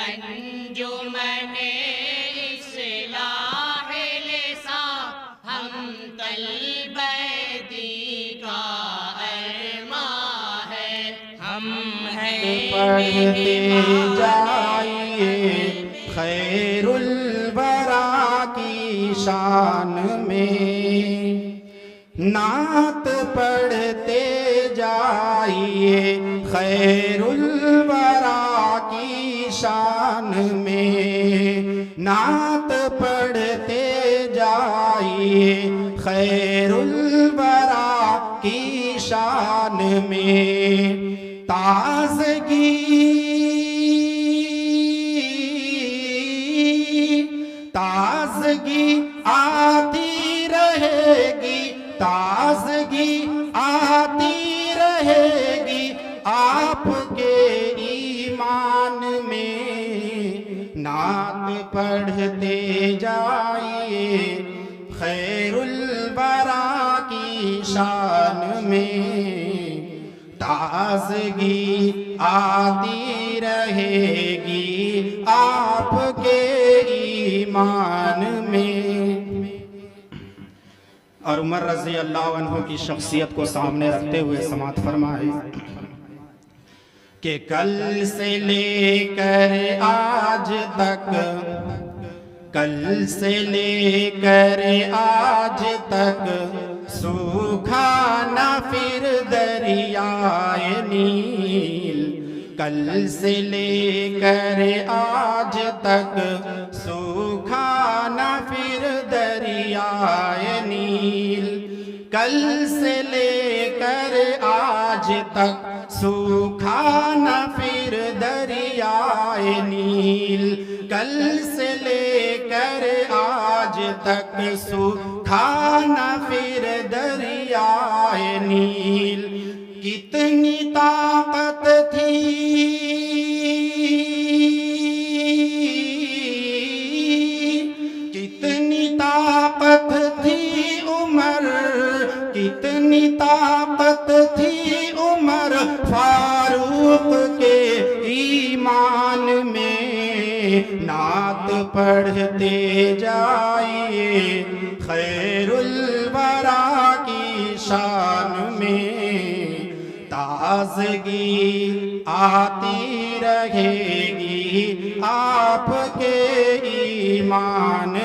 अंजुमने इस्लाह लिसा हम तलबदी का अरमा है। हम हैं पढ़ते जाइए खैरुल वरा की शान में, नात पढ़ते जाइए खैरुल वरा की शान में, नात पढ़ते जाइए खैरुल वरा की शान में। ताज़गी ताज़गी आती रहेगी, ताज़गी आती रहेगी आपके ईमान में। नात पढ़ते जाइए खैरुल वरा की शान में, ताज़गी आती रहेगी आपके ईमान में। और उमर रज़ी अल्लाह अन्हु की शख्सियत को सामने रखते हुए समात फरमाए कि कल से लेकर आज तक, कल से लेकर आज तक सूखा न फिर दरियाए नील, कल से लेकर आज तक सूखा न फिर दरियाए नील, कल से लेकर आज तक सूखा न फिर दरियाए नील, कल से लेकर आज तक सूखा न फिर दरियाए नील। कितनी ताकत थी, कितनी ताकत थी उमर, कितनी ताकत थी उमर फारूक के ईमान में। नात पढ़ते जाइए खैरुल वरा की शान में, ताज़गी आती रहेगी आपके ईमान